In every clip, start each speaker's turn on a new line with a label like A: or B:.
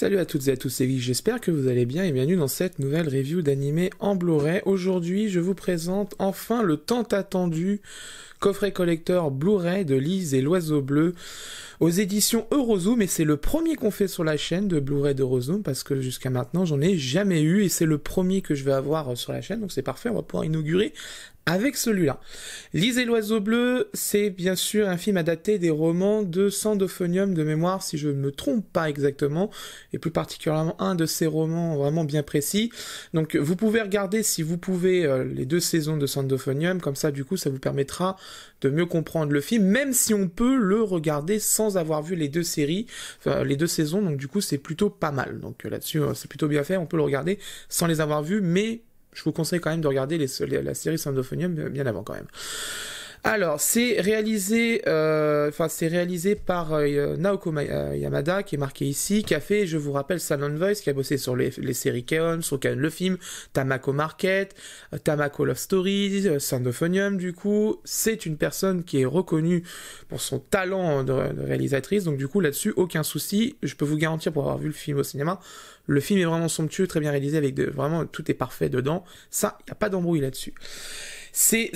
A: Salut à toutes et à tous, c'est Vic, j'espère que vous allez bien et bienvenue dans cette nouvelle review d'animé en Blu-ray. Aujourd'hui, je vous présente enfin le tant attendu coffret collector Blu-ray de Lise et l'Oiseau Bleu aux éditions Eurozoom, et c'est le premier qu'on fait sur la chaîne de Blu-ray d'Eurozoom parce que jusqu'à maintenant j'en ai jamais eu et c'est le premier que je vais avoir sur la chaîne, donc c'est parfait, on va pouvoir inaugurer avec celui-là. Lise et l'Oiseau Bleu, c'est bien sûr un film adapté des romans de Sandophonium de mémoire, si je ne me trompe pas exactement, et plus particulièrement un de ces romans vraiment bien précis. Donc vous pouvez regarder, si vous pouvez, les 2 saisons de Sandophonium, comme ça du coup ça vous permettra de mieux comprendre le film, même si on peut le regarder sans avoir vu les 2 séries, enfin les 2 saisons, donc du coup c'est plutôt pas mal. Donc là-dessus c'est plutôt bien fait, on peut le regarder sans les avoir vus, mais je vous conseille quand même de regarder la série Sandophonium bien avant quand même. Alors, c'est réalisé par Naoko Yamada, qui est marqué ici, qui a fait, je vous rappelle, Silent Voice, qui a bossé sur les séries K-On!, sur K-On! Le film, Tamako Market, Tamako Love Story, Sandophonium, du coup. C'est une personne qui est reconnue pour son talent de réalisatrice, donc du coup, là-dessus, aucun souci. Je peux vous garantir, pour avoir vu le film au cinéma, le film est vraiment somptueux, très bien réalisé, vraiment, tout est parfait dedans. Ça, il n'y a pas d'embrouille là-dessus. C'est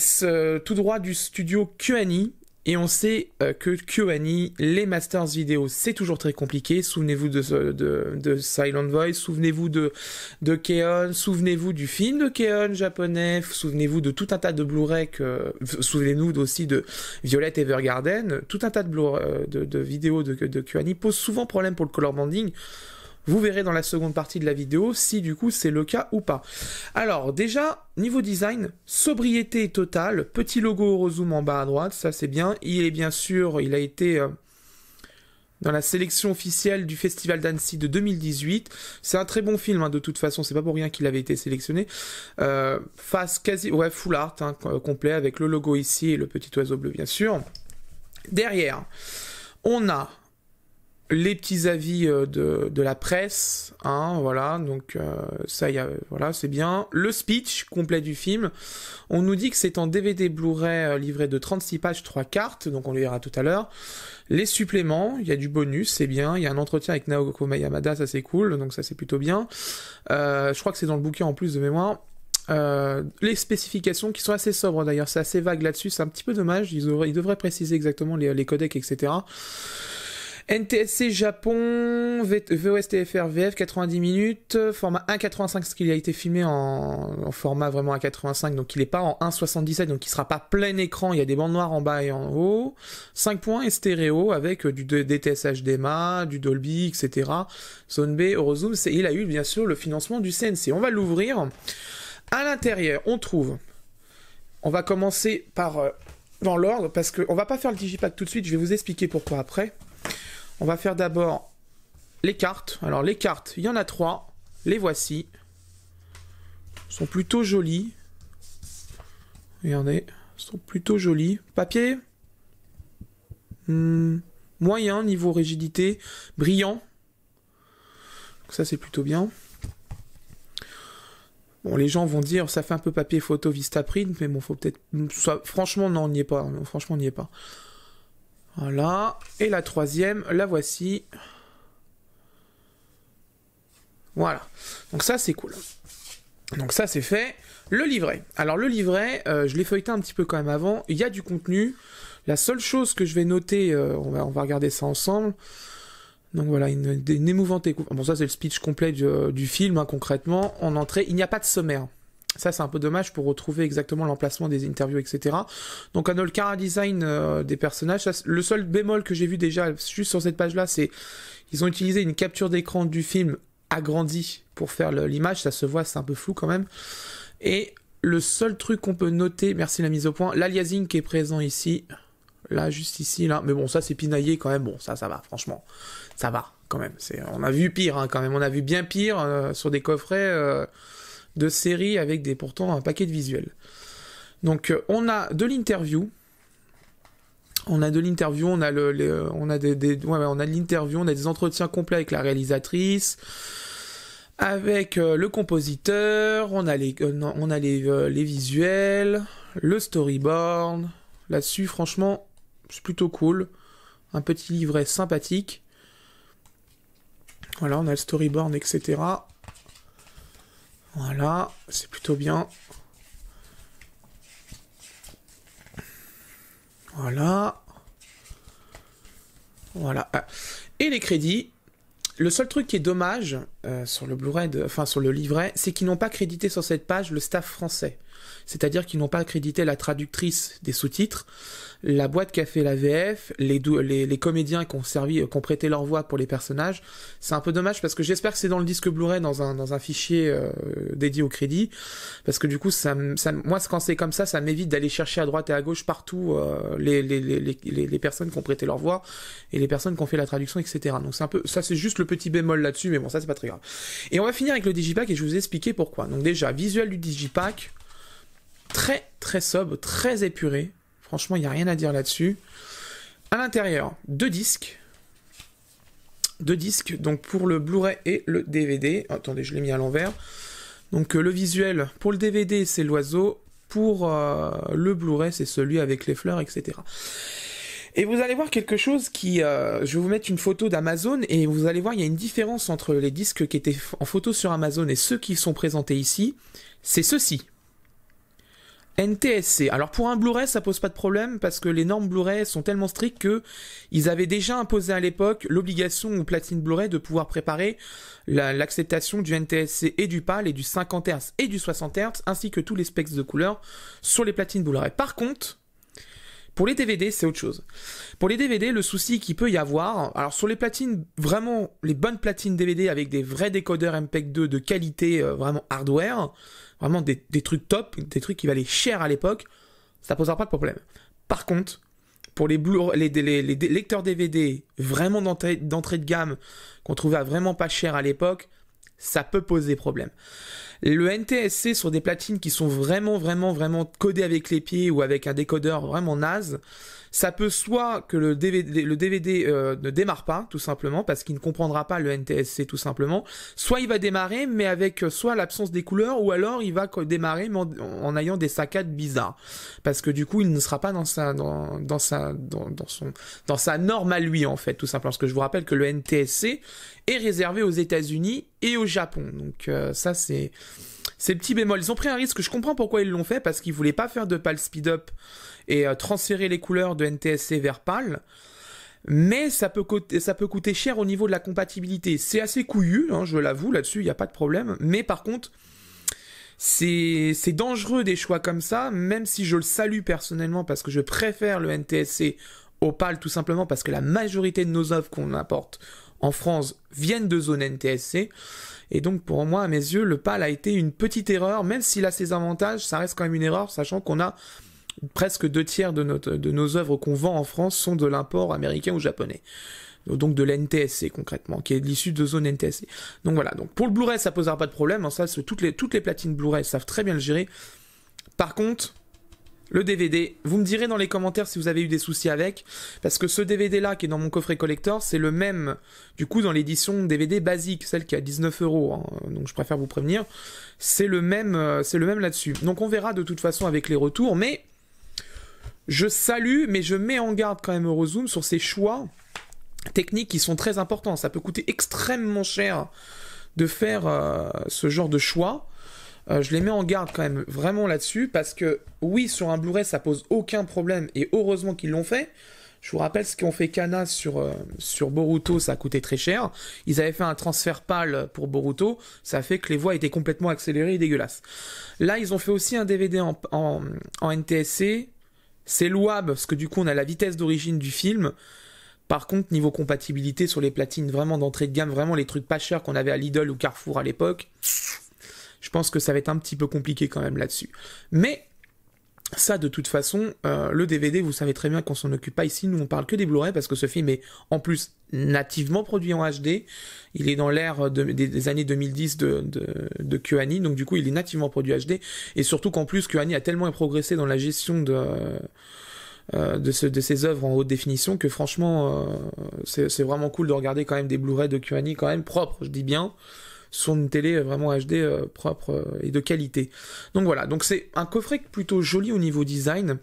A: tout droit du studio KyoAni, et on sait que KyoAni, les masters vidéo, c'est toujours très compliqué. Souvenez-vous de Silent Voice, souvenez-vous de K-On!, souvenez-vous du film de K-On! Japonais, souvenez-vous de tout un tas de Blu-ray, souvenez-vous aussi de Violet Evergarden, tout un tas de vidéos de KyoAni posent souvent problème pour le color banding. Vous verrez dans la seconde partie de la vidéo si du coup c'est le cas ou pas. Alors déjà, niveau design, sobriété totale, petit logo Eurozoom en bas à droite, ça c'est bien. Il a été dans la sélection officielle du Festival d'Annecy de 2018. C'est un très bon film, hein, de toute façon, c'est pas pour rien qu'il avait été sélectionné. Face full art, hein, complet, avec le logo ici et le petit oiseau bleu bien sûr. Derrière, on a les petits avis de la presse, hein, voilà, donc ça, voilà, c'est bien. Le speech complet du film, on nous dit que c'est en DVD Blu-ray livré de 36 pages, 3 cartes, donc on le verra tout à l'heure. Les suppléments, il y a du bonus, c'est bien, il y a un entretien avec Naoko Yamada, ça c'est cool, donc ça c'est plutôt bien. Je crois que c'est dans le bouquin en plus de mémoire. Les spécifications qui sont assez sobres d'ailleurs, c'est assez vague là-dessus, c'est un petit peu dommage, ils devraient préciser exactement les codecs, etc. NTSC Japon, VOSTFR VF 90 minutes, format 1.85, ce qu'il a été filmé en format vraiment 1.85, donc il n'est pas en 1.77, donc il sera pas plein écran, il y a des bandes noires en bas et en haut, 5 points et stéréo avec du DTS HDMA, du Dolby, etc. Zone B, Eurozoom, il a eu bien sûr le financement du CNC. On va l'ouvrir. À l'intérieur, on va commencer par dans l'ordre, parce qu'on va pas faire le digipack tout de suite, je vais vous expliquer pourquoi après. On va faire d'abord les cartes. Alors les cartes, il y en a 3. Les voici. Elles sont plutôt jolies. Regardez, elles sont plutôt jolies. Papier moyen niveau rigidité. Brillant. Donc ça c'est plutôt bien. Bon, les gens vont dire ça fait un peu papier photo Vistaprint, mais bon, faut peut-être... Franchement, non, on n'y est pas. Non, franchement, on n'y est pas. Voilà, et la troisième, la voici. Voilà, donc ça c'est cool. Donc ça c'est fait. Le livret. Alors le livret, je l'ai feuilleté un petit peu quand même avant. Il y a du contenu. La seule chose que je vais noter, on va regarder ça ensemble. Donc voilà, une émouvante écoute. Bon, ça c'est le speech complet du film, hein, concrètement. En entrée, il n'y a pas de sommaire. Ça, c'est un peu dommage pour retrouver exactement l'emplacement des interviews, etc. Donc, on a le chara-design des personnages. Le seul bémol que j'ai vu déjà, juste sur cette page-là, c'est ils ont utilisé une capture d'écran du film agrandie pour faire l'image. Ça se voit, c'est un peu flou quand même. Et le seul truc qu'on peut noter, merci la mise au point, l'aliasing qui est présent ici. Là, juste ici, là. Mais bon, ça, c'est pinaillé quand même. Bon, ça va, franchement. Ça va, quand même. On a vu pire, hein, quand même. On a vu bien pire sur des coffrets... de séries avec pourtant un paquet de visuels. Donc on a de l'interview, on a de l'interview, on a l'interview, on a des entretiens complets avec la réalisatrice, avec le compositeur, on a les visuels, le storyboard. Là-dessus, franchement, c'est plutôt cool. Un petit livret sympathique. Voilà, on a le storyboard, etc. Voilà, c'est plutôt bien. Voilà. Voilà. Et les crédits. Le seul truc qui est dommage sur le Blu-ray, enfin sur le livret, c'est qu'ils n'ont pas crédité sur cette page le staff français. C'est-à-dire qu'ils n'ont pas crédité la traductrice des sous-titres, la boîte qui a fait la VF, les comédiens qui ont prêté leur voix pour les personnages. C'est un peu dommage parce que j'espère que c'est dans le disque Blu-ray dans un fichier dédié au crédit, parce que du coup moi quand c'est comme ça m'évite d'aller chercher à droite et à gauche partout les personnes qui ont prêté leur voix et les personnes qui ont fait la traduction, etc. Donc c'est un peu ça, c'est juste le petit bémol là-dessus, mais bon, ça c'est pas très grave. Et on va finir avec le digipack et je vais vous expliquer pourquoi. Donc déjà, visuel du digipack, très très sobre, très épuré. Franchement, il n'y a rien à dire là-dessus. À l'intérieur, deux disques, donc pour le Blu-ray et le DVD. Attendez, je l'ai mis à l'envers. Donc le visuel, pour le DVD, c'est l'oiseau. Pour le Blu-ray, c'est celui avec les fleurs, etc. Et vous allez voir quelque chose qui... je vais vous mettre une photo d'Amazon et vous allez voir, il y a une différence entre les disques qui étaient en photo sur Amazon et ceux qui sont présentés ici. C'est ceci. NTSC. Alors pour un Blu-ray, ça pose pas de problème parce que les normes Blu-ray sont tellement strictes que ils avaient déjà imposé à l'époque l'obligation aux platines Blu-ray de pouvoir préparer l'acceptation du NTSC et du PAL et du 50 Hz et du 60 Hz ainsi que tous les specs de couleur sur les platines Blu-ray. Par contre, pour les DVD, c'est autre chose. Pour les DVD, le souci qu'il peut y avoir, alors sur les platines, vraiment, les bonnes platines DVD avec des vrais décodeurs MPEG-2 de qualité, vraiment hardware, vraiment des trucs top, des trucs qui valaient cher à l'époque, ça posera pas de problème. Par contre, pour les lecteurs DVD vraiment d'entrée de gamme, qu'on trouvait à vraiment pas cher à l'époque, ça peut poser problème. Le NTSC sur des platines qui sont vraiment codées avec les pieds ou avec un décodeur vraiment naze, ça peut soit que le DVD ne démarre pas, tout simplement, parce qu'il ne comprendra pas le NTSC, tout simplement, soit il va démarrer, mais avec soit l'absence des couleurs, ou alors il va démarrer mais en ayant des saccades bizarres. Parce que du coup, il ne sera pas dans sa norme à lui, en fait, tout simplement. Parce que je vous rappelle que le NTSC est réservé aux États-Unis et au Japon. Donc ça, c'est le petit bémol. Ils ont pris un risque, je comprends pourquoi ils l'ont fait, parce qu'ils voulaient pas faire de PAL speed-up et transférer les couleurs de NTSC vers PAL, mais ça peut coûter cher au niveau de la compatibilité. C'est assez couillu, hein, je l'avoue, là-dessus, il n'y a pas de problème, mais par contre, c'est dangereux des choix comme ça, même si je le salue personnellement, parce que je préfère le NTSC au PAL, tout simplement parce que la majorité de nos œuvres qu'on apporte en France viennent de zone NTSC, et donc pour moi, à mes yeux, le PAL a été une petite erreur, même s'il a ses avantages, ça reste quand même une erreur, sachant qu'on a presque 2/3 de nos œuvres qu'on vend en France sont de l'import américain ou japonais. Donc de l'NTSC concrètement, qui est l'issue de zone NTSC. Donc voilà, donc pour le Blu-ray ça posera pas de problème, hein, ça toutes les platines Blu-ray savent très bien le gérer. Par contre, le DVD, vous me direz dans les commentaires si vous avez eu des soucis avec, parce que ce DVD là qui est dans mon coffret collector, c'est le même du coup dans l'édition DVD basique, celle qui a 19 €, hein, donc je préfère vous prévenir, c'est le même là-dessus. Donc on verra de toute façon avec les retours, mais je salue, mais je mets en garde quand même Eurozoom sur ces choix techniques qui sont très importants. Ça peut coûter extrêmement cher de faire ce genre de choix. Je les mets en garde quand même vraiment là-dessus, parce que oui, sur un Blu-ray, ça pose aucun problème, et heureusement qu'ils l'ont fait. Je vous rappelle ce qu'ont fait Kana sur Boruto, ça a coûté très cher. Ils avaient fait un transfert PAL pour Boruto, ça a fait que les voix étaient complètement accélérées et dégueulasses. Là, ils ont fait aussi un DVD en NTSC. C'est louable, parce que du coup, on a la vitesse d'origine du film. Par contre, niveau compatibilité sur les platines vraiment d'entrée de gamme, vraiment les trucs pas chers qu'on avait à Lidl ou Carrefour à l'époque, je pense que ça va être un petit peu compliqué quand même là-dessus. Mais ça, de toute façon, le DVD, vous savez très bien qu'on s'en occupe pas ici. Nous, on parle que des Blu-ray, parce que ce film est en plus nativement produit en HD. Il est dans l'ère des années 2010 de Kyoani, donc du coup, il est nativement produit HD. Et surtout qu'en plus, Kyoani a tellement progressé dans la gestion de ses œuvres en haute définition que franchement, c'est vraiment cool de regarder quand même des Blu-ray de Kyoani quand même propres, je dis bien. sur une télé vraiment HD propre et de qualité. Donc voilà, donc c'est un coffret plutôt joli au niveau design.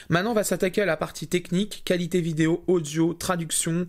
A: Maintenant on va s'attaquer à la partie technique, qualité vidéo, audio, traduction.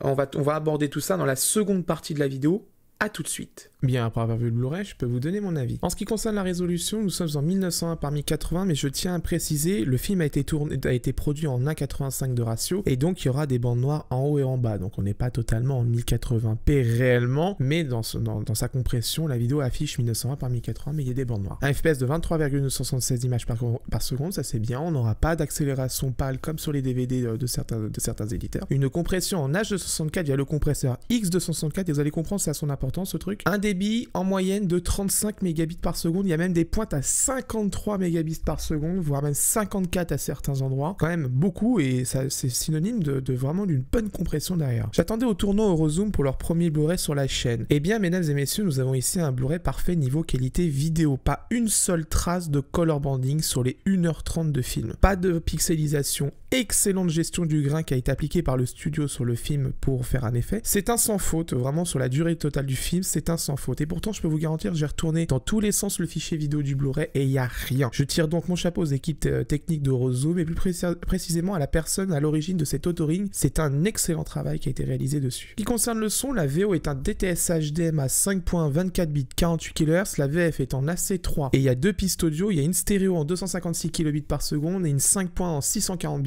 A: On va aborder tout ça dans la seconde partie de la vidéo. À tout de suite. Bien, après avoir vu le Blu-ray, je peux vous donner mon avis. En ce qui concerne la résolution, nous sommes en 1901 par 1080, mais je tiens à préciser, le film a été produit en 1,85 de ratio, et donc il y aura des bandes noires en haut et en bas, donc on n'est pas totalement en 1080p réellement, mais dans sa compression, la vidéo affiche 1920 par 1080, mais il y a des bandes noires. Un FPS de 23,976 images par seconde, ça c'est bien, on n'aura pas d'accélération pâle comme sur les DVD de certains éditeurs. Une compression en H264 via le compresseur X264, et vous allez comprendre, c'est à son importance ce truc. Un débit en moyenne de 35 mégabits par seconde. Il y a même des pointes à 53 mégabits par seconde, voire même 54 à certains endroits. Quand même beaucoup, et ça c'est synonyme de vraiment d'une bonne compression derrière. J'attendais au tournant Eurozoom pour leur premier Blu-ray sur la chaîne. Eh bien, mesdames et messieurs, nous avons ici un Blu-ray parfait niveau qualité vidéo. Pas une seule trace de color banding sur les 1h30 de film. Pas de pixelisation. Excellente gestion du grain qui a été appliquée par le studio sur le film pour faire un effet. C'est un sans faute, vraiment sur la durée totale du film, c'est un sans faute. Et pourtant, je peux vous garantir, j'ai retourné dans tous les sens le fichier vidéo du Blu-ray et il n'y a rien. Je tire donc mon chapeau aux équipes techniques d'Eurozoom et plus précisément à la personne à l'origine de cet authoring. C'est un excellent travail qui a été réalisé dessus. Ce qui concerne le son, la VO est un DTS HDM à 5.24 bits 48 kHz, la VF est en AC3 et il y a deux pistes audio, il y a une stéréo en 256 kbps par seconde et une 5 points en 640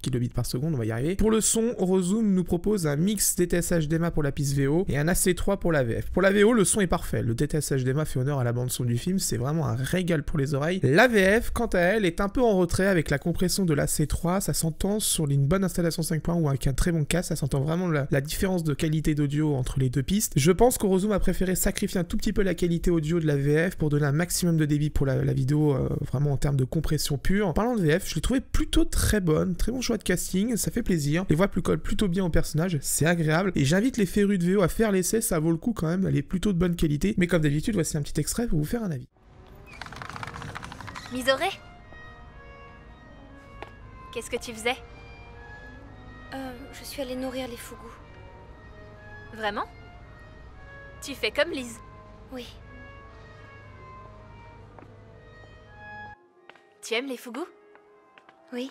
A: kbps par seconde, on va y arriver. Pour le son, Eurozoom nous propose un mix DTS HDMA pour la piste VO et un AC3 pour la VF. Pour la VO, le son est parfait. Le DTS HDMA fait honneur à la bande son du film, c'est vraiment un régal pour les oreilles. La VF, quant à elle, est un peu en retrait avec la compression de l'AC3, ça s'entend sur une bonne installation 5 points ou avec un très bon casque, ça s'entend vraiment la différence de qualité d'audio entre les deux pistes. Je pense qu'Eurozoom a préféré sacrifier un tout petit peu la qualité audio de la VF pour donner un maximum de débit pour la vidéo, vraiment en termes de compression pure. En parlant de VF, je l'ai trouvé plutôt très bonne, très bon choix de casting, ça fait plaisir. Les voix collent plutôt bien au personnage, c'est agréable. Et j'invite les férus de VO à faire l'essai, ça vaut le coup quand même, elle est plutôt de bonne qualité. Mais comme d'habitude, voici un petit extrait pour vous faire un avis.
B: Misoré, qu'est-ce que tu faisais?
C: Je suis allée nourrir les fougous.
B: Vraiment? Tu fais comme Lise.
C: Oui.
B: Tu aimes les fougous?
C: Oui.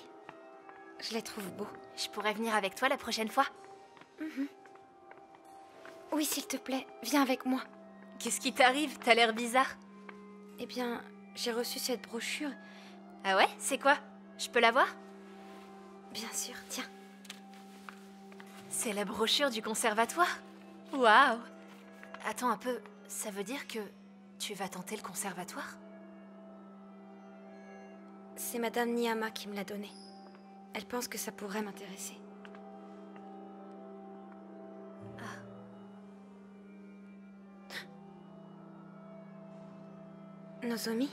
C: Je les trouve beaux.
B: Je pourrais venir avec toi la prochaine fois?
C: Oui, s'il te plaît, viens avec moi.
B: Qu'est-ce qui t'arrive? T'as l'air bizarre.
C: Eh bien, j'ai reçu cette brochure.
B: Ah ouais? C'est quoi? Je peux la voir?
C: Bien sûr, tiens.
B: C'est la brochure du conservatoire? Waouh! Attends un peu, ça veut dire que tu vas tenter le conservatoire?
C: C'est Madame Niyama qui me l'a donnée. Elle pense que ça pourrait m'intéresser. Nozomi?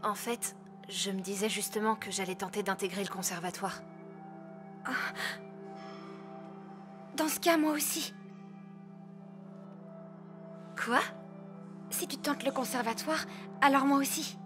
B: En fait, je me disais justement que j'allais tenter d'intégrer le conservatoire.
C: Ah. Dans ce cas, moi aussi.
B: Quoi?
C: Si tu tentes le conservatoire, alors moi aussi.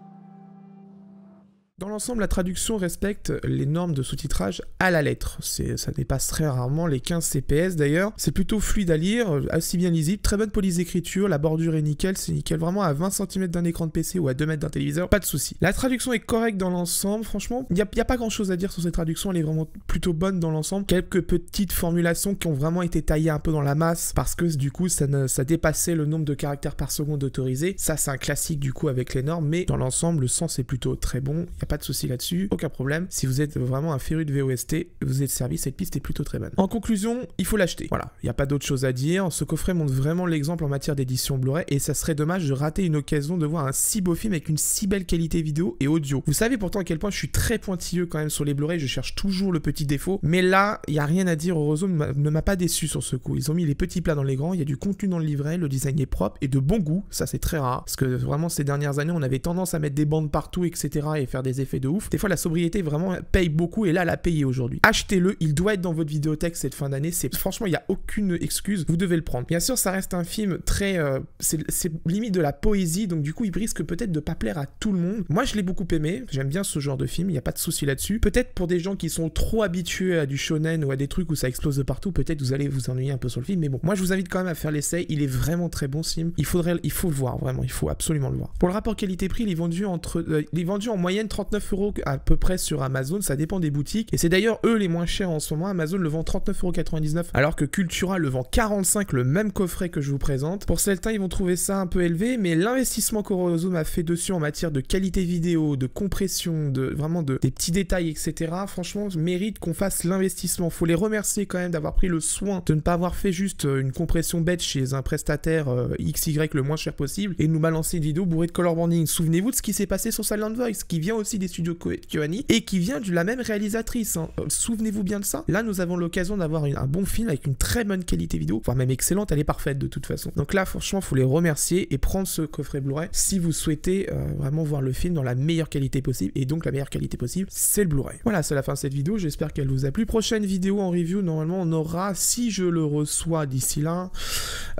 A: Dans l'ensemble, la traduction respecte les normes de sous-titrage à la lettre. Ça dépasse très rarement les 15 CPS d'ailleurs. C'est plutôt fluide à lire, assez bien lisible, très bonne police d'écriture, la bordure est nickel, c'est nickel vraiment à 20 cm d'un écran de PC ou à 2 mètres d'un téléviseur, pas de souci. La traduction est correcte dans l'ensemble, franchement, il n'y a pas grand chose à dire sur cette traduction, elle est vraiment plutôt bonne dans l'ensemble. Quelques petites formulations qui ont vraiment été taillées un peu dans la masse parce que du coup ça dépassait le nombre de caractères par seconde autorisé. Ça c'est un classique du coup avec les normes, mais dans l'ensemble le sens est plutôt très bon. Pas de souci là-dessus, aucun problème. Si vous êtes vraiment un féru de VOST, vous êtes servi, cette piste est plutôt très bonne. En conclusion, il faut l'acheter. Voilà, il n'y a pas d'autre chose à dire. Ce coffret montre vraiment l'exemple en matière d'édition Blu-ray et ça serait dommage de rater une occasion de voir un si beau film avec une si belle qualité vidéo et audio. Vous savez pourtant à quel point je suis très pointilleux quand même sur les Blu-ray, je cherche toujours le petit défaut, mais là, il n'y a rien à dire. Eurozoom ne m'a pas déçu sur ce coup. Ils ont mis les petits plats dans les grands, il y a du contenu dans le livret, le design est propre et de bon goût, ça c'est très rare, parce que vraiment ces dernières années, on avait tendance à mettre des bandes partout, etc. et faire des des effets de ouf. Des fois la sobriété vraiment paye beaucoup et là elle a payé aujourd'hui. Achetez-le, il doit être dans votre vidéothèque cette fin d'année. Franchement il n'y a aucune excuse, vous devez le prendre. Bien sûr ça reste un film très... c'est limite de la poésie, donc du coup il risque peut-être de pas plaire à tout le monde. Moi je l'ai beaucoup aimé, j'aime bien ce genre de film, il n'y a pas de souci là-dessus. Peut-être pour des gens qui sont trop habitués à du shonen ou à des trucs où ça explose de partout, peut-être vous allez vous ennuyer un peu sur le film, mais bon, moi je vous invite quand même à faire l'essai, il est vraiment très bon ce film, il faut le voir, vraiment, il faut absolument le voir. Pour le rapport qualité-prix, il est vendu en moyenne 39 € à peu près sur Amazon, ça dépend des boutiques, et c'est d'ailleurs eux les moins chers en ce moment. Amazon le vend 39,99 €, alors que Cultura le vend 45, le même coffret que je vous présente. Pour certains, ils vont trouver ça un peu élevé, mais l'investissement qu'Horrorozone a fait dessus en matière de qualité vidéo, de compression, des petits détails, etc., franchement, mérite qu'on fasse l'investissement. Faut les remercier quand même d'avoir pris le soin de ne pas avoir fait juste une compression bête chez un prestataire XY le moins cher possible et nous balancer une vidéo bourrée de color branding. Souvenez-vous de ce qui s'est passé sur Silent Voice, qui vient aussi des studios KyoAni et qui vient de la même réalisatrice. Hein. Souvenez-vous bien de ça. Là, nous avons l'occasion d'avoir un bon film avec une très bonne qualité vidéo, voire même excellente, elle est parfaite de toute façon. Donc là, franchement, faut les remercier et prendre ce coffret Blu-ray si vous souhaitez vraiment voir le film dans la meilleure qualité possible. Et donc, la meilleure qualité possible, c'est le Blu-ray. Voilà, c'est la fin de cette vidéo. J'espère qu'elle vous a plu. Prochaine vidéo en review, normalement, on aura, si je le reçois d'ici là,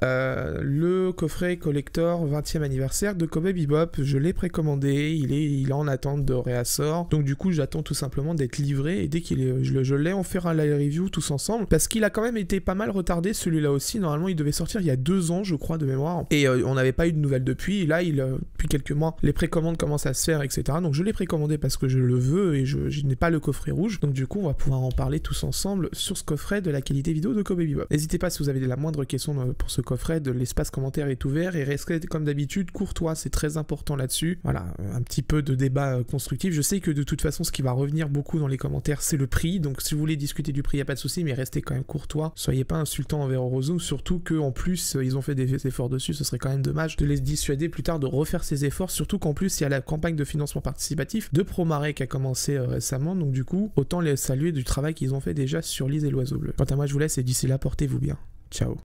A: le coffret collector 20e anniversaire de Cowboy Bebop. Je l'ai précommandé, il est en attente de réassort. Donc du coup, j'attends tout simplement d'être livré et dès qu'il est, je l'ai, on fera la review tous ensemble parce qu'il a quand même été pas mal retardé celui-là aussi. Normalement, il devait sortir il y a 2 ans, je crois, de mémoire. Et on n'avait pas eu de nouvelles depuis. Et là, depuis quelques mois, les précommandes commencent à se faire, etc. Donc je l'ai précommandé parce que je le veux et je n'ai pas le coffret rouge. Donc du coup, on va pouvoir en parler tous ensemble sur ce coffret de la qualité vidéo de Cowboy Bebop. N'hésitez pas si vous avez la moindre question pour ce coffret, l'espace commentaire est ouvert et restez comme d'habitude courtois, c'est très important là-dessus. Voilà, un petit peu de débat constructif. Je sais que de toute façon, ce qui va revenir beaucoup dans les commentaires, c'est le prix. Donc si vous voulez discuter du prix, il n'y a pas de souci, mais restez quand même courtois. Soyez pas insultants envers Horrorozone, surtout qu'en plus, ils ont fait des efforts dessus. Ce serait quand même dommage de les dissuader plus tard de refaire ces efforts, surtout qu'en plus, il y a la campagne de financement participatif de Promare qui a commencé récemment. Donc du coup, autant les saluer du travail qu'ils ont fait déjà sur Lise et l'Oiseau Bleu. Quant à moi, je vous laisse et d'ici là, portez-vous bien. Ciao.